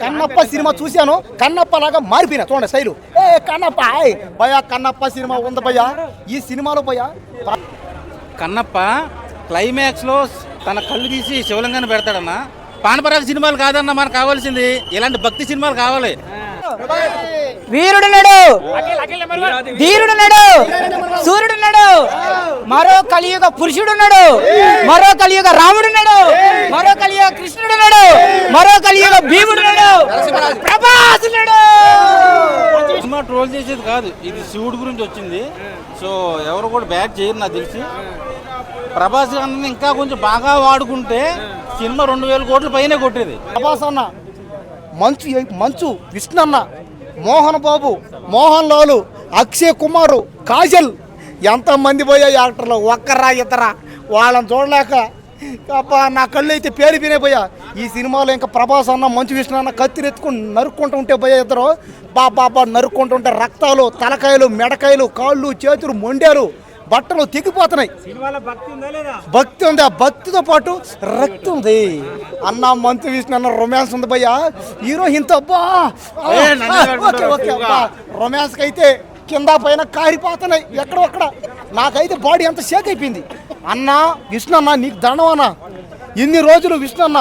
Kannappa cinema చూశాను, కన్నప్ప లాగా మారిపోయినా చూడండి శైలు. కన్నప్ప భయ కన్నప్ప సినిమా ఉంది భయ్యా. ఈ సినిమాలో భయ్యా కన్నప్ప క్లైమాక్స్లో తన కళ్ళు తీసి శివలింగాన్ని పెడతాడన్న. పానపరాగ సినిమాలు కాదన్న మనకు కావాల్సింది, ఇలాంటి భక్తి సినిమాలు కావాలి. వీరుడున్నాడు, ధీరుడున్నాడు, సూర్యుడున్నాడు, మరో కలియుగ పురుషుడున్నాడు, మరో కలియుగ రాముడున్నాడు, మరో కలియుగ కృష్ణుడున్నాడు, మరో కలియుగ భీముడున్నాడు, ప్రభాస్ ఉన్నాడు. సినిమా ట్రోల్ చేసేది కాదు, ఇది శివుడి గురించి వచ్చింది. సో ఎవరు కూడా బ్యాక్ చేయరు నాకు తెలిసి. ప్రభాస్ అన్న ఇంకా కొంచెం బాగా వాడుకుంటే సినిమా 2000 కోట్ల పైనే కొట్టేది. ప్రభాస్ అన్న, మంచు విష్ణు అన్న, మోహన్ బాబు, మోహన్ లాల్, అక్షయ్ కుమార్, కాజల్, ఎంతమంది పోయా యాక్టర్లు, ఒక్కరా ఇద్దరా వాళ్ళని చూడలేక అబ్బా నా కళ్ళు అయితే పేలిపోయినాయి పోయా. ఈ సినిమాలో ఇంకా ప్రభాస్ అన్న, మంచు విష్ణు అన్న కత్తిరెత్తుకుని నరుక్కుంటూ ఉంటే పోయా ఇద్దరు బాబా నరుక్కుంటుంటే రక్తాలు, తలకాయలు, మెడకాయలు, కాళ్ళు, చేతులు, మొండారు, బట్టలు తెగిపోతున్నాయి. భక్తి ఉంది, ఆ భక్తితో పాటు రక్తం ఉంది అన్న. మంచు విష్ణు అన్న రొమాన్స్ ఉంది భయ్యా. హీరో ఇంత రొమాన్స్కి అయితే కింద పైన కారిపోతున్నాయి ఎక్కడొక్కడ. నాకైతే బాడీ అంత షేక్ అయిపోయింది. అన్న విష్ణు అన్న నీకు దండం అన్న. ఇన్ని రోజులు విష్ణు అన్న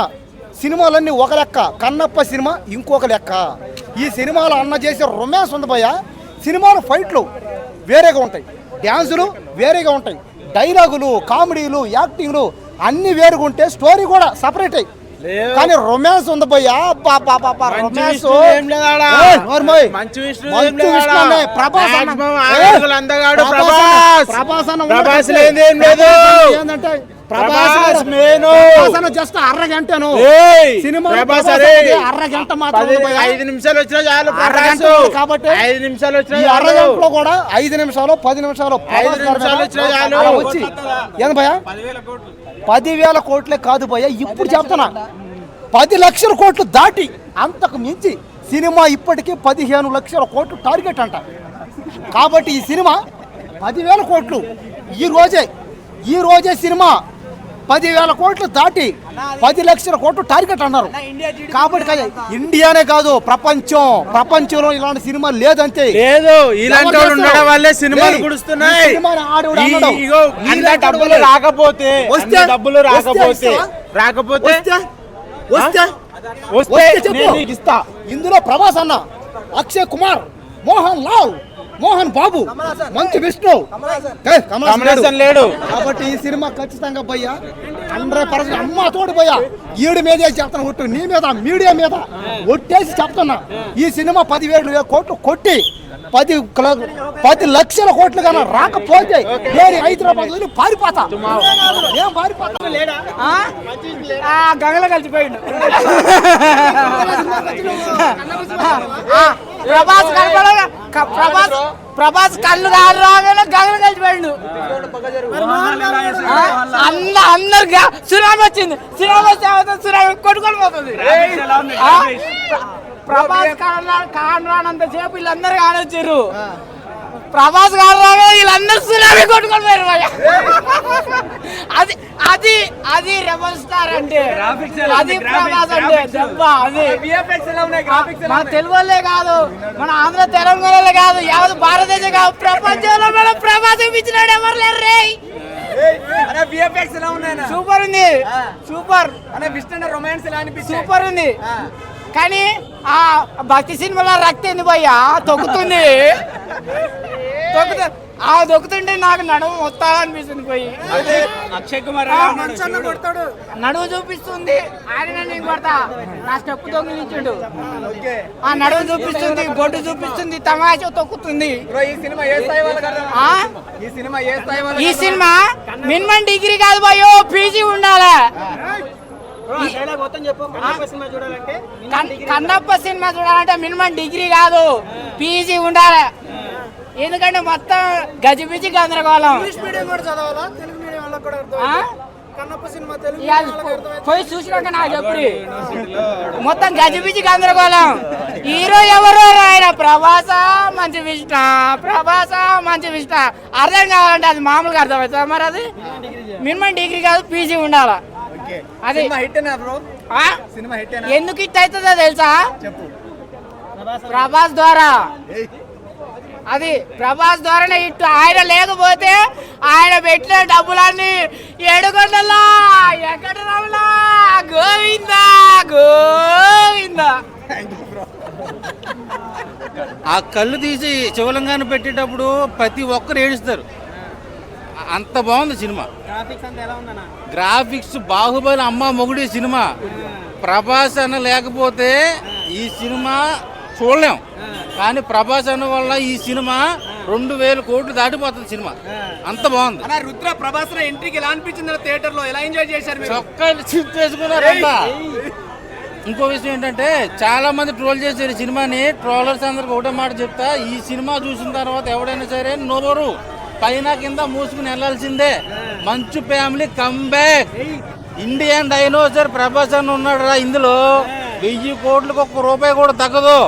సినిమాలన్నీ ఒక లెక్క, కన్నప్ప సినిమా ఇంకొక లెక్క. ఈ సినిమాలో అన్న చేసే రొమాన్స్ ఉంది భయ్యా. సినిమాలో ఫైట్లు వేరేగా ఉంటాయి, డ్యాన్సులు వేరేగా ఉంటాయి, డైలాగులు, కామెడీలు, యాక్టింగ్లు అన్ని వేరుగా ఉంటే స్టోరీ కూడా సపరేట్ అయ్యి. కానీ రొమాన్స్ ఉంది భయ్యా. రొమాన్స్ జస్ట్ అరగంటను సినిమా, అరగంట మాత్రం 5 నిమిషాలు వచ్చినా చాలు. కాబట్టి 5 నిమిషాలు వచ్చినా అరగంటలో కూడా 5 నిమిషాలు 10 నిమిషాలు వచ్చినా చాలు. వచ్చి ఏంది భయ్యా 10,000 కోట్లే కాదు భయ్యా, ఇప్పుడు చెప్తున్నా 10 లక్షల కోట్లు దాటి అంతకు మించి సినిమా ఇప్పటికీ 15 లక్షల కోట్లు టార్గెట్ అంట. కాబట్టి ఈ సినిమా 10,000 కోట్లు ఈ రోజే సినిమా 10,000 కోట్లు దాటి 10 లక్షల కోట్లు టార్గెట్ అన్నారు. కాబట్టి ఇండియానే కాదు ప్రపంచంలో ఇలాంటి సినిమా లేదంతే లేదు. ఇలాంటి వాళ్ళు ఉండడం వల్లే సినిమాలు గుడుస్తున్నాయి. డబ్బులు రాకపోతే ఇందులో ప్రభాస్ అన్న, అక్షయ్ కుమార్, మోహన్ లాల్, మోహన్ బాబు, మంచు విష్ణు, కమలాసన్ లేడు. కాబట్టి ఈ సినిమా ఖచ్చితంగా భయ్యా 100% అమ్మ తోడు భయ్యా. ఈడు మీదే చెప్తాను, ఒట్టు నీ మీద, మీడియా మీద ఒట్టేసి చెప్తున్నా. ఈ సినిమా 10,000 కోట్లు కొట్టి 10 లక్షల కోట్లు కన్నా రాకపోతే నేను హైదరాబాద్ లో పారిపోతా. ఏం పారిపోతా? గంగలో కలిసిపోయిండు ప్రభాస్ కళ్ళు రాగానే గంగలో కలిసిపోయిండు. అందరు సునామీ వచ్చింది, సునామీ కొట్టుకొని పోతుంది. ప్రభాస్ కారణంత సేపు వీళ్ళందరూ కానొచ్చారు. ప్రభాస్ కారణంగా వీళ్ళందరూ సునామీ కొట్టుకొని పోయారు. అది రెబల్ స్టార్ అంటే, అది ప్రభాస్ అంటే దెబ్బ. అది మన తెలుగులే కాదు, మన ఆంధ్ర తెలంగాణలో కాదు, యావత్ భారతదేశం కాదు, ప్రపంచంలో మన ప్రభాస్ ఇచ్చినాడు ఎవరు లేరు రే. సూపర్ ఉంది, సూపర్ సూపర్ ఉంది. కానీ ఆ భక్తి సినిమాలో రక్తం భయ్యా తొక్కుతుంది. దొక్కుతుంటే నాకు నడుము మొత్తాలనిపిస్తుంది పోయి. అక్షయ్ కుమార్ నడుము చూపిస్తుంది, ఆయన నేను కొడతా, నా స్టెప్ దొంగిలించుండు. ఆ నడుము చూపిస్తుంది, బొడ్డు చూపిస్తుంది, తమాషా తొక్కుతుంది. ఈ సినిమా మినిమం డిగ్రీ కాదు భయ్యో, పీజీ ఉండాలి. కన్నప్ప సినిమా చూడాలంటే మినిమం డిగ్రీ కాదు, పీజీ ఉండాలి. ఎందుకంటే మొత్తం గజిబిజి గందరగోళం. పోయి చూసినాక నాకు చెప్పు. మొత్తం గజిబిజి గందరగోళం. హీరో ఎవరో ఆయన ప్రభాస మంచి విష్ణు, ప్రభాస మంచి విష్ణు అర్థం కావాలంటే అది మామూలుగా అర్థమవుతుంది. మరి అది మినిమం డిగ్రీ కాదు, పీజీ ఉండాలి. అది ఆ? సినిమా హిట్ ఎందుకు హిట్ అవుతుందో తెలుసా? చెప్పు. ప్రభాస్ ద్వారా. అది ప్రభాస్ ద్వారానే హిట్. ఆయన లేకపోతే ఆయన పెట్టిన డబ్బులన్నీ ఏడుకొండలా ఎక్కడ రావులా గోవిందా గోవిందా. ఆ కళ్ళు తీసి శివలింగాన్ని పెట్టేటప్పుడు ప్రతి ఒక్కరు ఏడుస్తారు. అంత బాగుంది సినిమా. గ్రాఫిక్స్ బాహుబలి అమ్మ మొగుడి సినిమా. ప్రభాస్ అన్న లేకపోతే ఈ సినిమా చూడలేం. కానీ ప్రభాస్ అన్న వల్ల ఈ సినిమా 2000 కోట్లు దాటిపోతుంది సినిమా. అంత బాగుంది. రుద్ర ప్రభాస్ ఎంట్రీకి ఎలా అనిపించింది థియేటర్ లో? ఎలా ఎంజాయ్ చేశారు మీరు? చొక్కాలు చింపేసుకున్నారంట. ఇంకో విషయం ఏంటంటే చాలా మంది ట్రోల్ చేశారు ఈ సినిమాని. ట్రోలర్స్ అందరికి ఒకటే మాట చెప్తా, ఈ సినిమా చూసిన తర్వాత ఎవడైనా సరే నోరు పైన కింద మూసుకుని వెళ్ళాల్సిందే. మంచు family comeback. Indian dinosaur Prabhas అని ఉన్నాడు రా ఇందులో. 1000 కోట్లకు ₹1 కూడా తగ్గదు.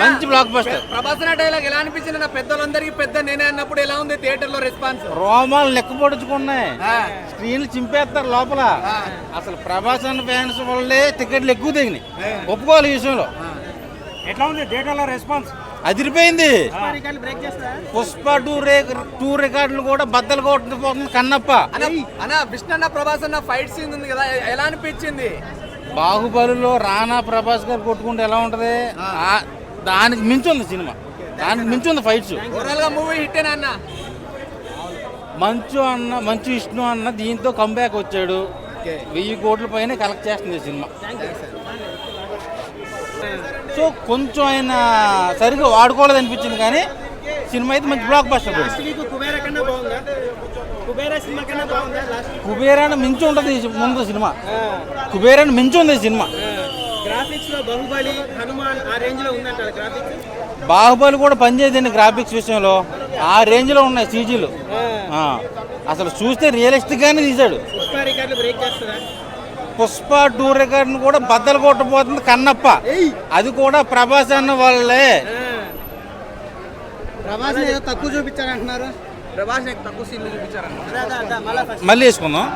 మంచి బ్లాక్ బస్టర్. ప్రభాస్ డైలాగ్ ఎలా అనిపించింది? నా పెద్దలందరికీ పెద్ద నేనే అన్నప్పుడు ఎలా ఉంది థియేటర్ లో రెస్పాన్స్? రోమాలు లెక్క పొడుచుకున్నాయి. స్క్రీన్లు చింపేస్తారు లోపల. అసలు ప్రభాస్ అన్న ఫ్యాన్స్ వల్లే టికెట్లు ఎక్కువ దిగినాయి. ఒప్పుకోవాలి ఈ విషయంలో. ఎట్లా ఉంది థియేటర్ లో రెస్పాన్స్? అదిరిపోయింది. పుష్ప 2 రికార్డులు కూడా బద్దలు కొట్టుకుపోతుంది కన్నప్ప. అన్న విష్ణు అన్న ప్రభాస్ అన్న ఫైట్ సీన్ ఉంది కదా, ఎలా అనిపించింది? బాహుబలిలో రానా ప్రభాస్ గారు కొట్టుకుంటే ఎలా ఉంటది, దానికి మించి ఉంది సినిమా. దానికి మించి ఉంది ఫైట్స్. ఓవరాల్ గా మూవీ హిట్ అన్న. మంచు విష్ణు అన్న దీంతో కంబ్యాక్ వచ్చాడు. 1000 కోట్ల పైన కలెక్ట్ చేస్తుంది ఈ సినిమా. సో కొంచెం ఆయన సరిగ్గా వాడుకోలేదు అనిపించింది. కానీ సినిమా అయితే మంచి బ్లాక్ బస్టర్. కుబేరాన్ని మించి ఉంటుంది ముందు సినిమా. కుబేరాన్ని మించి ఉంది సినిమా. బాహుబలి కూడా పనిచేయదండి గ్రాఫిక్స్ విషయంలో. ఆ రేంజ్ లో ఉన్నాయి సీజీలు. అసలు చూస్తే రియలిస్టిక్ గానే తీశాడు. పుష్ప 2 రికార్డును కూడా బద్దలు కొట్టబోతుంది కన్నప్ప. అది కూడా ప్రభాస్ అన్న వాళ్ళే. ప్రభాస్ తక్కువ చూపించారంటున్నారు. ప్రభాస్ తక్కువ సీన్లు చూపించారన్న. మళ్ళీ వేసుకుందాం.